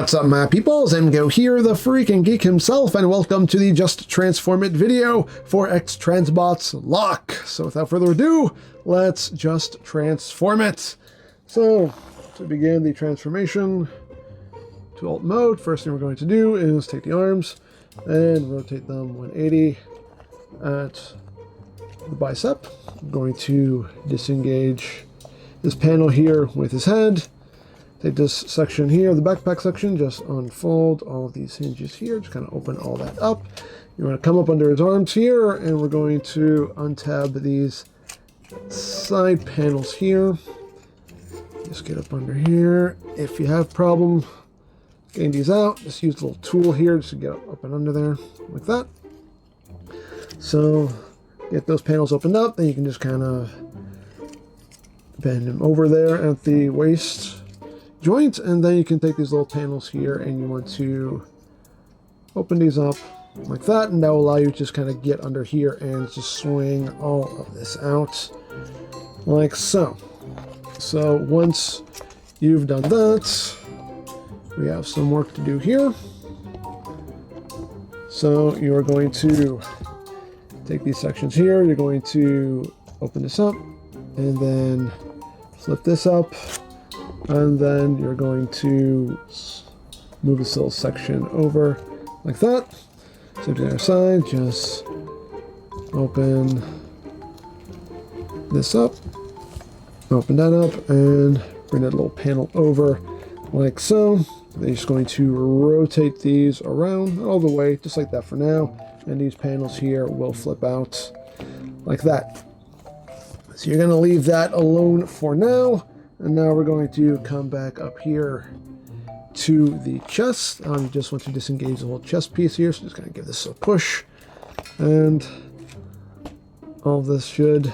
What's up, my peoples? Go here, the freaking geek himself, and welcome to the Just Transform It video for X-Transbots Locke. So without further ado, let's just transform it. So to begin the transformation to Alt Mode, first thing we're going to do is take the arms and rotate them 180 at the bicep. I'm going to disengage this panel here with his head. Take this section here, the backpack section, just unfold all of these hinges here, just kind of open all that up. You want to come up under his arms here, and we're going to untab these side panels here. Just get up under here. If you have problem getting these out, just use the little tool here just to get up and under there, like that. So get those panels opened up, then you can just kind of bend them over there at the waist joint, and then you can take these little panels here and you want to open these up like that, and that will allow you to just kind of get under here and just swing all of this out like so. So once you've done that, we have some work to do here. So you're going to take these sections here, you're going to open this up and then flip this up, and then you're going to move this little section over like that. So to the other side, just open this up, open that up, and bring that little panel over like so. Then you're just going to rotate these around all the way, just like that for now. And these panels here will flip out like that. So you're going to leave that alone for now. And now we're going to come back up here to the chest. You just want to disengage the whole chest piece here. So just going to give this a push. And all of this should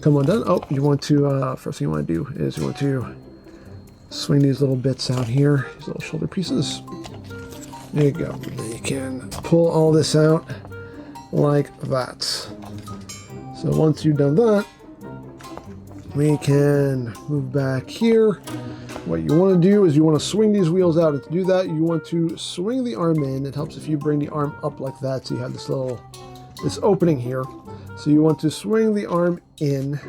come undone. Oh, you want to, first thing you want to do is you want to swing these little bits out here, these little shoulder pieces. There you go. And you can pull all this out like that. So once you've done that, we can move back here. What you want to do is you want to swing these wheels out, and to do that you want to swing the arm in. It helps if you bring the arm up like that, so you have this opening here. So you want to swing the arm in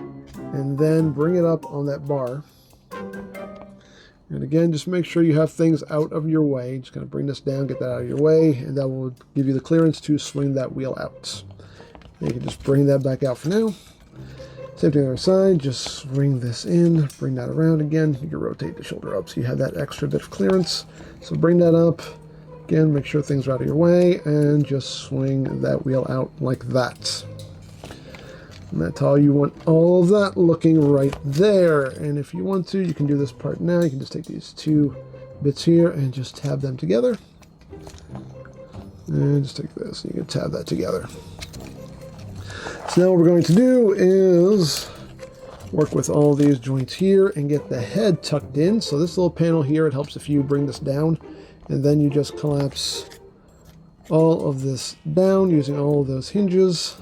and then bring it up on that bar. And again, just make sure you have things out of your way. Just kind of bring this down, get that out of your way, and that will give you the clearance to swing that wheel out. And you can just bring that back out for now. Same thing on the other side, just swing this in, bring that around again. You can rotate the shoulder up so you have that extra bit of clearance. So bring that up, again, make sure things are out of your way, and just swing that wheel out like that. And that's how you want all of that looking right there. And if you want to, you can do this part now. You can just take these two bits here and just tab them together. And just take this, and you can tab that together. So now what we're going to do is work with all these joints here and get the head tucked in. So this little panel here, it helps if you bring this down, and then you just collapse all of this down using all of those hinges.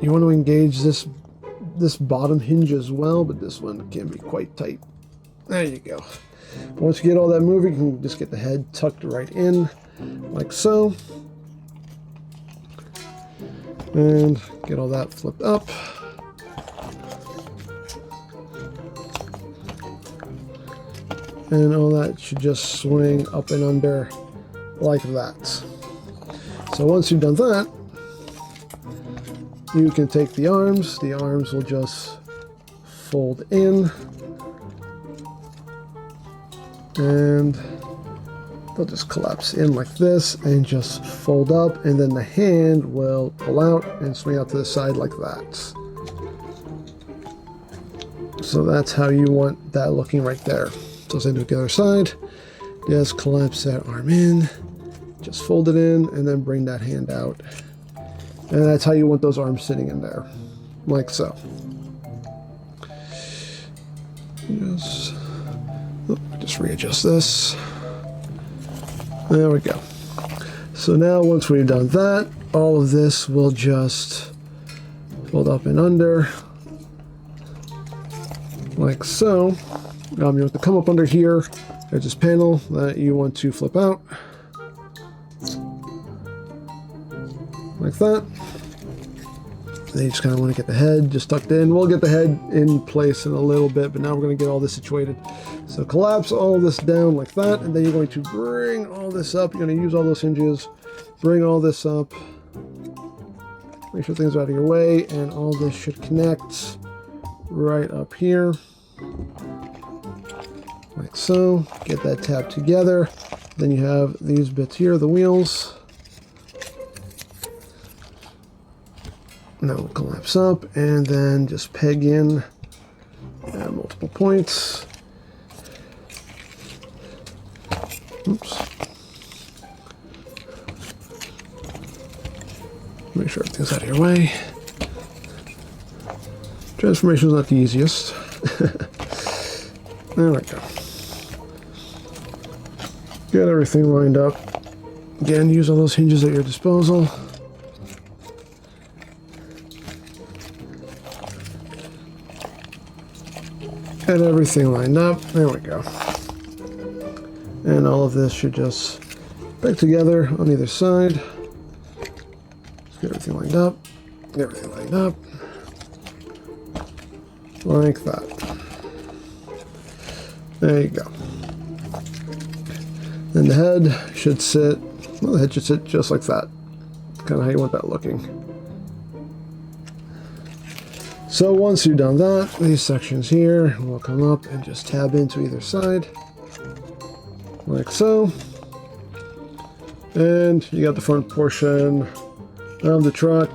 You want to engage this bottom hinge as well, but this one can be quite tight. There you go. Once you get all that moving, you can just get the head tucked right in like so. And get all that flipped up. And all that should just swing up and under like that. So once you've done that, you can take the arms. The arms will just fold in. And they'll just collapse in like this and just fold up, and then the hand will pull out and swing out to the side like that. So that's how you want that looking right there. So same with the other side. Just collapse that arm in, just fold it in, and then bring that hand out. And that's how you want those arms sitting in there, like so. Just readjust this. There we go. So now once we've done that, all of this will just fold up and under like so. You have to come up under here There's this panel that you want to flip out. Like that. Then you just kind of want to get the head just tucked in. We'll get the head in place in a little bit, but now we're going to get all this situated. So collapse all this down like that, and then you're going to bring all this up. You're going to use all those hinges, bring all this up. Make sure things are out of your way, and all this should connect right up here. Like so. Get that tab together. Then you have these bits here, the wheels. Now we'll collapse up and then just peg in at multiple points. Oops. Make sure everything's out of your way. Transformation is not the easiest. There we go. Get everything lined up. Again, use all those hinges at your disposal. Get everything lined up. There we go. And all of this should just peg together on either side. Let's get everything lined up. Get everything lined up. Like that. There you go. Then the head should sit, well, the head should sit just like that. Kind of how you want that looking. So once you've done that, these sections here will come up and just tab into either side. Like so. And you got the front portion of the truck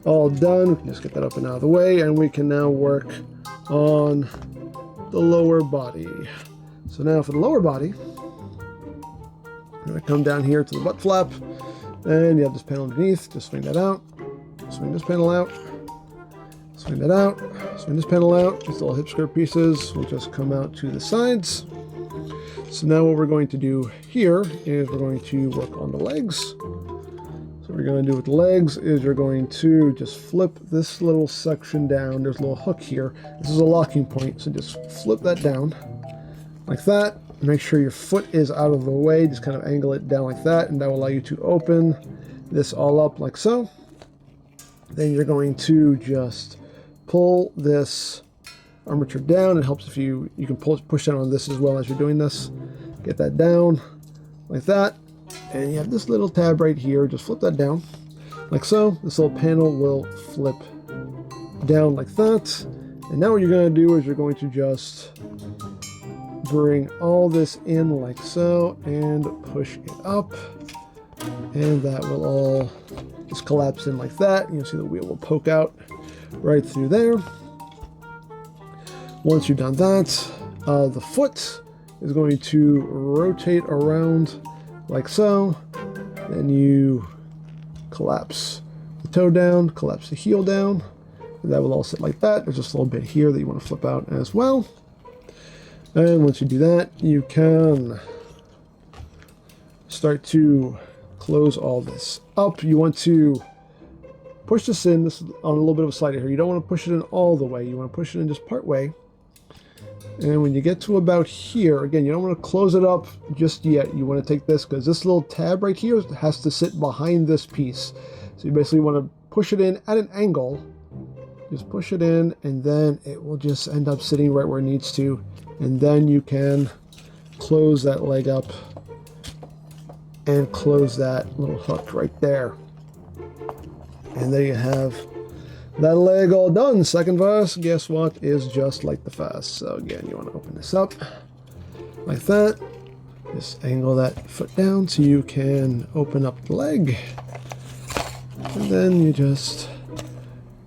all done. We can just get that up and out of the way, and we can now work on the lower body. So now for the lower body, I'm going to come down here to the butt flap, and you have this panel underneath. Just swing that out. Swing this panel out. Swing that out. Swing this panel out. These little hip skirt pieces will just come out to the sides. So now what we're going to do here is we're going to work on the legs. So what you're going to do with the legs is you're going to just flip this little section down. There's a little hook here. This is a locking point, so just flip that down like that. Make sure your foot is out of the way. Just kind of angle it down like that, and that will allow you to open this all up like so. Then you're going to just pull this armature down. It helps if you can push down on this as well as you're doing this. Get that down like that, and you have this little tab right here. Just flip that down like so. This little panel will flip down like that. And now what you're going to do is you're going to just bring all this in like so and push it up, and that will all just collapse in like that. You'll see the wheel will poke out right through there. Once you've done that, the foot is going to rotate around like so. Then you collapse the toe down, collapse the heel down, and that will all sit like that. There's just a little bit here that you want to flip out as well. And once you do that, you can start to close all this up. You want to push this in. This is on a little bit of a slider here. You don't want to push it in all the way. You want to push it in just part way. And when you get to about here, again, you don't want to close it up just yet. You want to take this, because this little tab right here has to sit behind this piece. So you basically want to push it in at an angle. Just push it in, and then it will just end up sitting right where it needs to. And then you can close that leg up and close that little hook right there. And there you have that leg all done. Second verse, guess what, is just like the first. So again, you want to open this up like that. Just angle that foot down so you can open up the leg. And then you just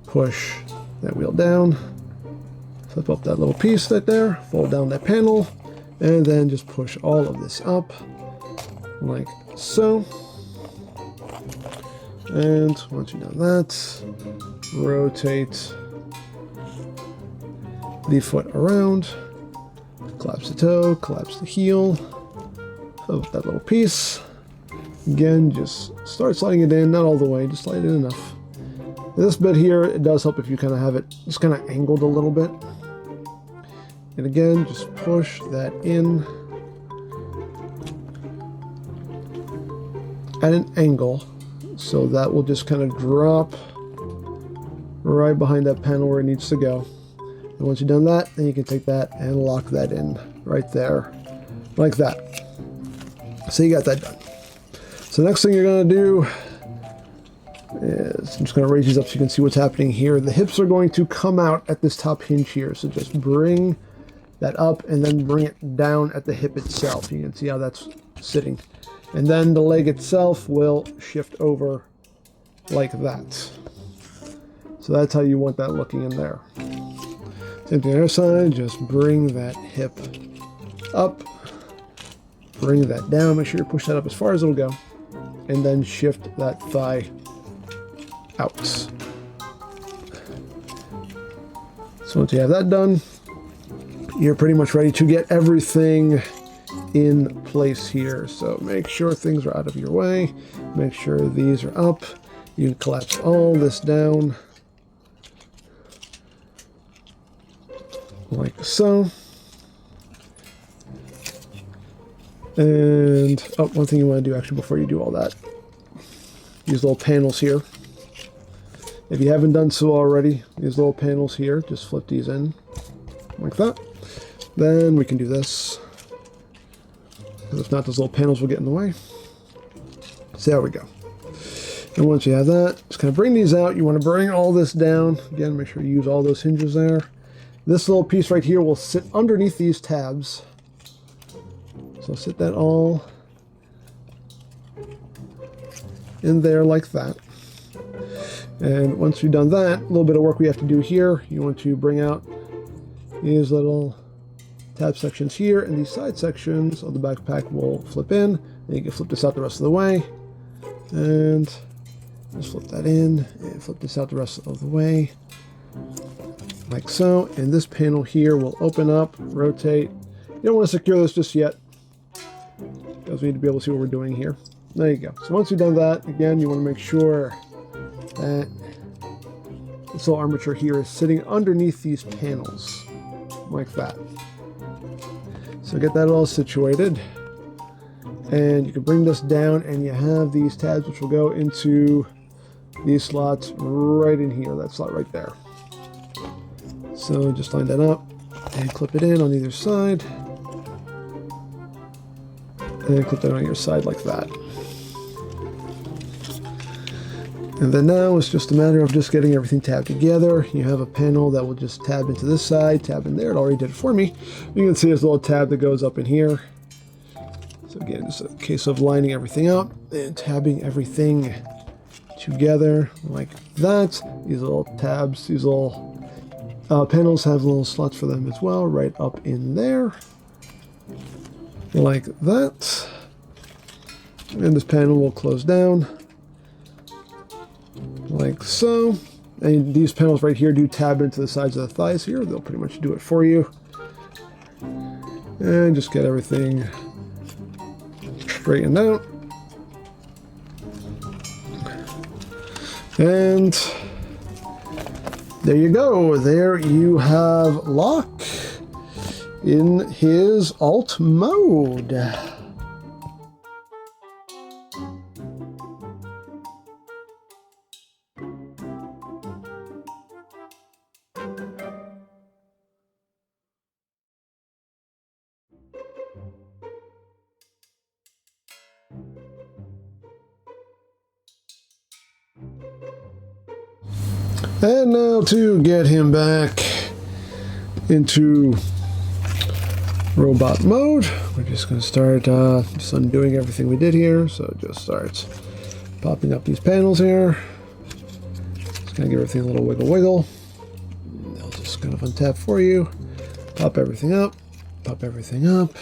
push that wheel down. Flip up that little piece right there, fold down that panel, and then just push all of this up like so. And once you've done that, rotate the foot around, collapse the toe, collapse the heel, flip up that little piece. Again, just start sliding it in, not all the way, just slide it in enough. This bit here, it does help if you kind of have it just kind of angled a little bit. And again, just push that in at an angle, so that will just kind of drop right behind that panel where it needs to go. And once you've done that, then you can take that and lock that in right there, like that. So you got that done. So the next thing you're going to do is, I'm just going to raise these up so you can see what's happening here. The hips are going to come out at this top hinge here, so just bring that up and then bring it down at the hip itself. You can see how that's sitting. And then the leg itself will shift over like that. So that's how you want that looking in there. Same thing on the other side, just bring that hip up, bring that down, make sure you push that up as far as it'll go, and then shift that thigh out. So once you have that done, you're pretty much ready to get everything in place here. So make sure things are out of your way, make sure these are up. You can collapse all this down like so. And one thing you want to do actually before you do all that, these little panels here, if you haven't done so already, these little panels here, just flip these in like that. Then we can do this, because if not, those little panels will get in the way. So there we go. And once you have that, just kind of bring these out. You want to bring all this down. Again, make sure you use all those hinges there. This little piece right here will sit underneath these tabs. So sit that all in there like that. And once you've done that, a little bit of work we have to do here. You want to bring out these little tab sections here, and these side sections of the backpack will flip in. And you can flip this out the rest of the way. And just flip that in and flip this out the rest of the way. Like so. And this panel here will open up, rotate. You don't want to secure this just yet, because we need to be able to see what we're doing here. There you go. So once you've done that, again, you want to make sure that this little armature here is sitting underneath these panels, like that. So get that all situated. And you can bring this down, and you have these tabs which will go into these slots right in here, that slot right there. So just line that up and clip it in on either side. And clip that on your side like that. And then now it's just a matter of just getting everything tabbed together. You have a panel that will just tab into this side, tab in there. It already did it for me. You can see this little tab that goes up in here. So again, it's a case of lining everything up and tabbing everything together like that. These little tabs, these little panels have little slots for them as well, right up in there. Like that. And this panel will close down like so. And these panels right here do tab into the sides of the thighs here. They'll pretty much do it for you. And just get everything straightened out. And there you go. There you have Locke in his alt mode. And now to get him back into robot mode, we're just going to start just undoing everything we did here. So just start popping up these panels here. Just going to give everything a little wiggle wiggle. I'll just kind of untap for you. Pop everything up. Pop everything up.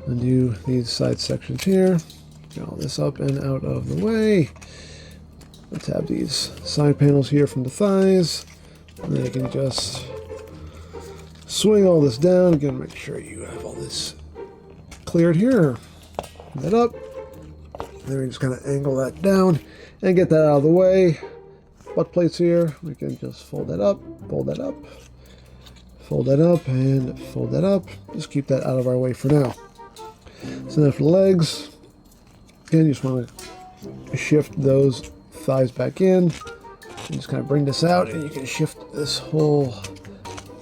Undo these side sections here. Get all this up and out of the way. Let's have these side panels here from the thighs. And then you can just swing all this down. Again, make sure you have all this cleared here. Put that up. Then we just kind of angle that down and get that out of the way. Butt plates here. We can just fold that up, fold that up, fold that up, and fold that up. Just keep that out of our way for now. So now for the legs, Again, you just want to shift those thighs back in. And just kind of bring this out, and you can shift this whole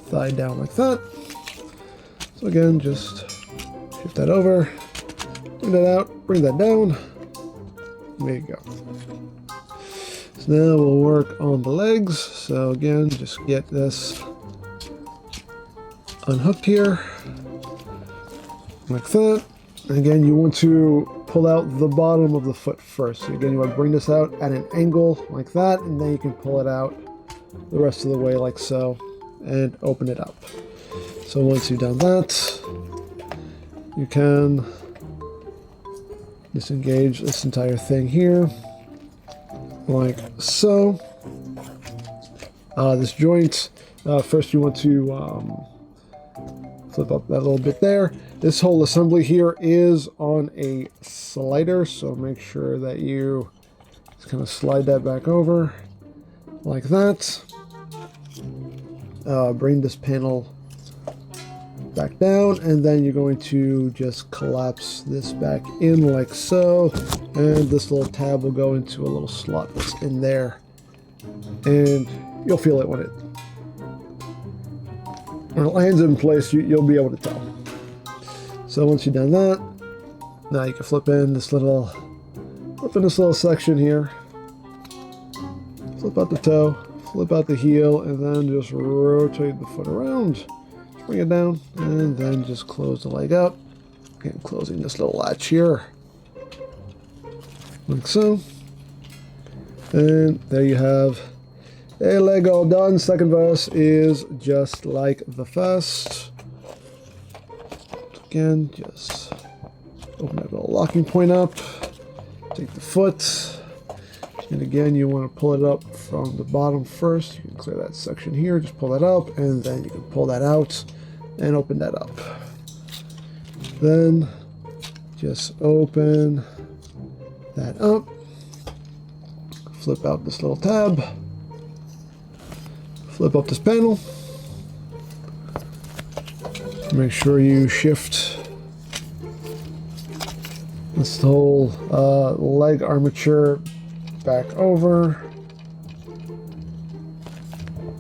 thigh down like that. So again, just shift that over, bring that out, bring that down. There you go. So now we'll work on the legs. So again, just get this unhooked here, like that. And again, you want to pull out the bottom of the foot first. So again, you want to bring this out at an angle like that, and then you can pull it out the rest of the way like so, and open it up. So once you've done that, you can disengage this entire thing here, like so. This joint, first you want to flip up that little bit there. This whole assembly here is on a slider, so make sure that you just kind of slide that back over like that. Bring this panel back down, and then you're going to just collapse this back in like so, and this little tab will go into a little slot that's in there, and you'll feel it when it lands in place. You'll be able to tell. So once you've done that, now you can flip in this little section here, flip out the toe, flip out the heel, and then just rotate the foot around. Bring it down, and then just close the leg up. Again, closing this little latch here, like so. And there you have a leg all done. Second verse is just like the first. Again, just open that little locking point up, take the foot, and again, you want to pull it up from the bottom first. You can clear that section here, just pull that up, and then you can pull that out and open that up. Then just open that up, flip out this little tab, flip up this panel. Make sure you shift this whole leg armature back over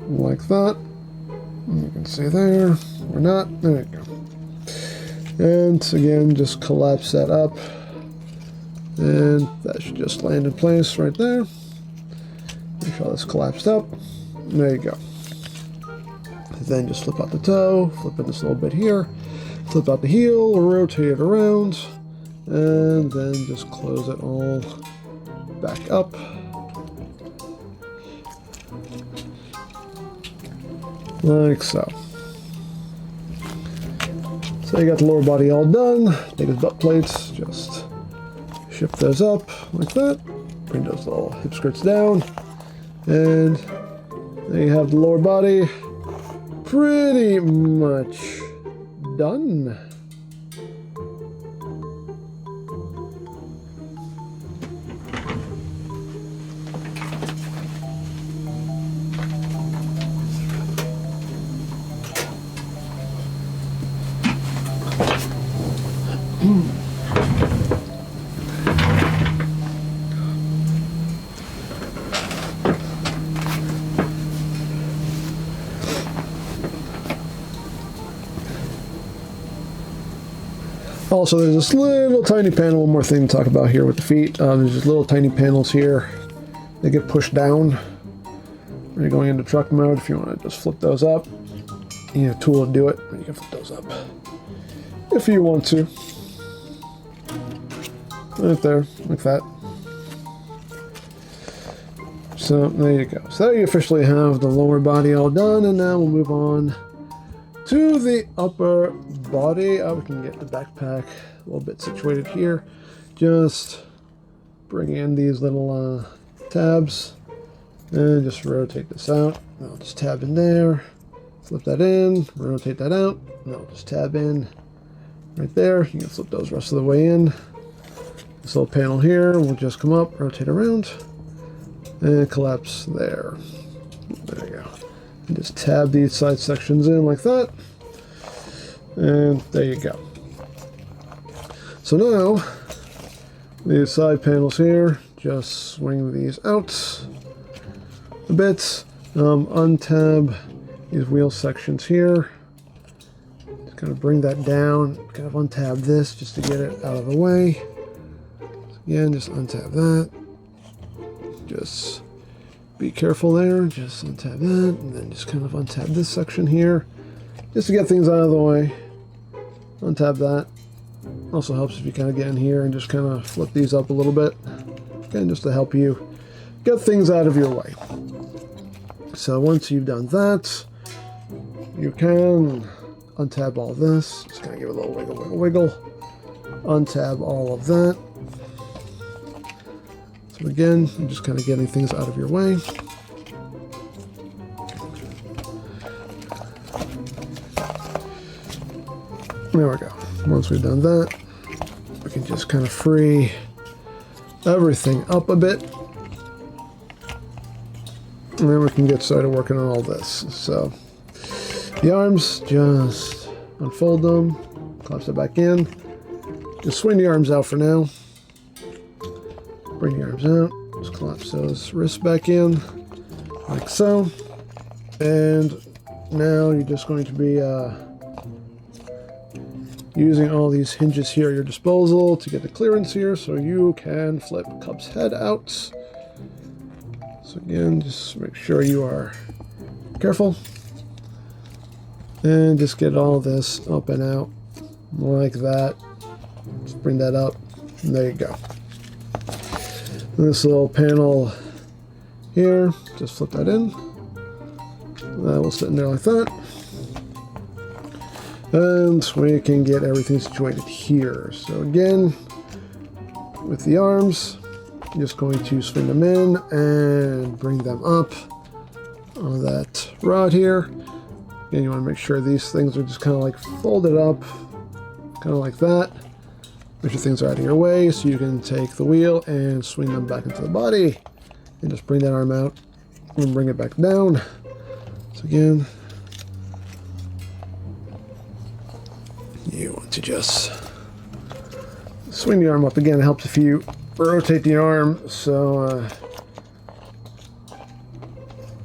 like that. You can see there, or not. There you go. And again, just collapse that up, and that should just land in place right there. Make sure that's collapsed up. There you go. Then just flip out the toe, flip in this little bit here, flip out the heel, rotate it around, and then just close it all back up. Like so. So you got the lower body all done. Take his butt plates, just shift those up like that. Bring those little hip skirts down, and there you have the lower body. Pretty much done. Also, there's this little tiny panel, one more thing to talk about here with the feet. There's just little tiny panels here. They get pushed down when you're going into truck mode. If you want to just flip those up, you need a tool to do it. You can flip those up if you want to. Right there, like that. So there you go. So there you officially have the lower body all done, and now we'll move on to the upper body. We can get the backpack a little bit situated here. Just bring in these little tabs and just rotate this out. I'll just tab in there, flip that in, rotate that out, and I'll just tab in right there. You can flip those rest of the way in. This little panel here will just come up, rotate around, and collapse there. There you go. And just tab these side sections in like that. And there you go. So now These side panels here, just swing these out a bit. Untab these wheel sections here. Just kind of bring that down. Kind of untab this just to get it out of the way. Again, just untab that. Just be careful there. Just untab that, and then just kind of untab this section here, just to get things out of the way. Untab that. Also helps if you kind of get in here and just kind of flip these up a little bit. Again, just to help you get things out of your way. So once you've done that, you can untab all this. Just kind of give it a little wiggle, wiggle, wiggle. Untab all of that. So again, you're just kind of getting things out of your way. There we go. Once we've done that, we can just kind of free everything up a bit. And then we can get started working on all this. So the arms, just unfold them, collapse it back in. Just swing the arms out for now. Bring the arms out, just collapse those wrists back in, like so. And now you're just going to be using all these hinges here at your disposal to get the clearance here so you can flip Cub's head out. So again, just make sure you are careful. And just get all this up and out like that. Just bring that up, and there you go. And this little panel here, just flip that in. That will sit in there like that. And we can get everything situated here. So again, with the arms, I'm just going to swing them in and bring them up on that rod here. Again, you want to make sure these things are just kind of like folded up, kind of like that. Make sure things are out of your way so you can take the wheel and swing them back into the body. And just bring that arm out and bring it back down. So again, you want to just swing the arm up. Again, it helps if you rotate the arm so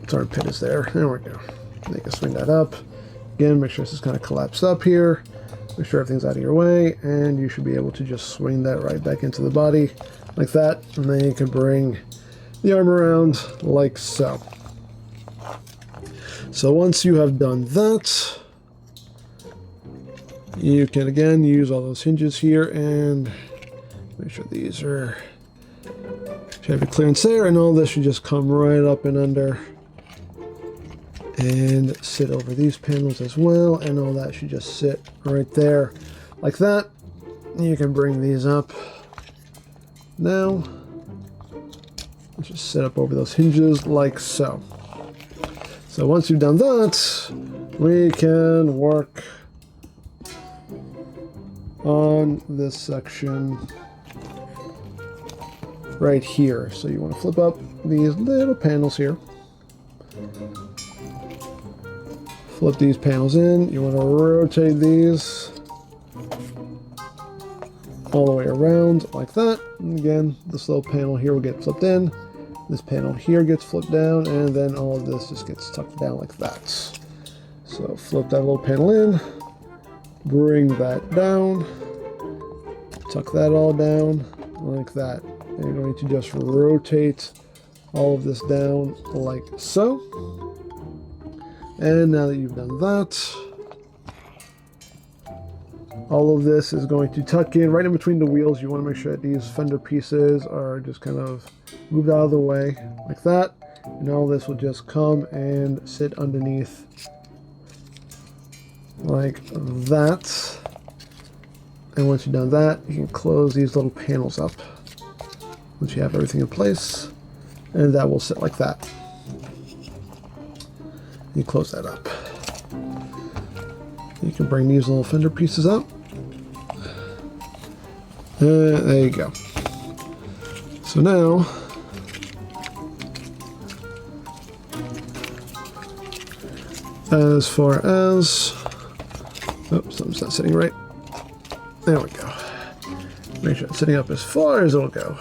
its armpit is there. There we go. You can swing that up. Again, make sure this is kind of collapsed up here. Make sure everything's out of your way, and you should be able to just swing that right back into the body like that. And then you can bring the arm around like so. So once you have done that, you can again use all those hinges here and make sure these are, you have your clearance there, and all this should just come right up and under and sit over these panels as well, and all that should just sit right there like that. You can bring these up now. Just sit up over those hinges like so. So once you've done that, we can work on this section right here. So you want to flip up these little panels here. Flip these panels in. You want to rotate these all the way around like that. And again, this little panel here will get flipped in. This panel here gets flipped down, and then all of this just gets tucked down like that. So flip that little panel in, bring that down, tuck that all down like that. And you're going to just rotate all of this down like so. And now that you've done that, all of this is going to tuck in right in between the wheels. You want to make sure that these fender pieces are just kind of moved out of the way like that. And all this will just come and sit underneath like that. And once you've done that, you can close these little panels up once you have everything in place, and that will sit like that. You close that up. You can bring these little fender pieces up. There you go. So now, as far as, oops, something's not sitting right. There we go. Make sure it's sitting up as far as it'll go.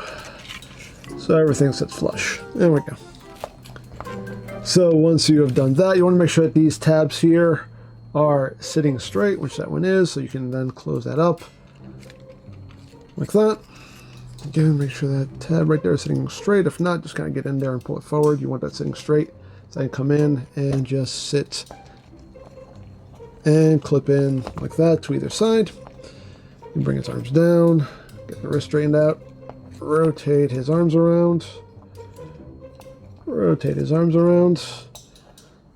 So everything sits flush. There we go. So once you have done that, you want to make sure that these tabs here are sitting straight, which that one is, so you can then close that up like that. Again, make sure that tab right there is sitting straight. If not, just kind of get in there and pull it forward. You want that sitting straight. So I can come in and just sit and clip in like that to either side. You bring his arms down, get the wrist straightened out, rotate his arms around, rotate his arms around.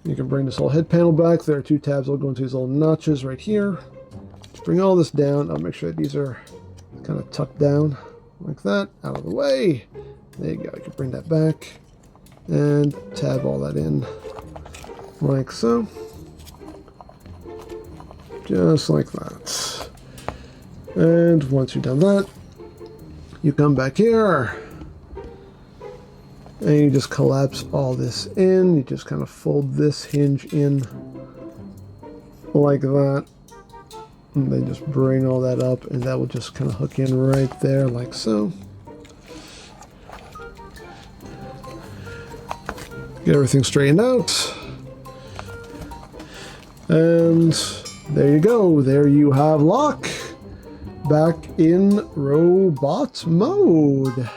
You can bring this whole head panel back. There are two tabs that will go into these little notches right here. Just bring all this down. I'll make sure that these are kind of tucked down like that, out of the way. There you go. You can bring that back and tab all that in like so. Just like that. And once you've done that, you come back here and you just collapse all this in. You just kind of fold this hinge in like that. And then just bring all that up, and that will just kind of hook in right there like so. Get everything straightened out. And there you go. There you have Locke back in robot mode.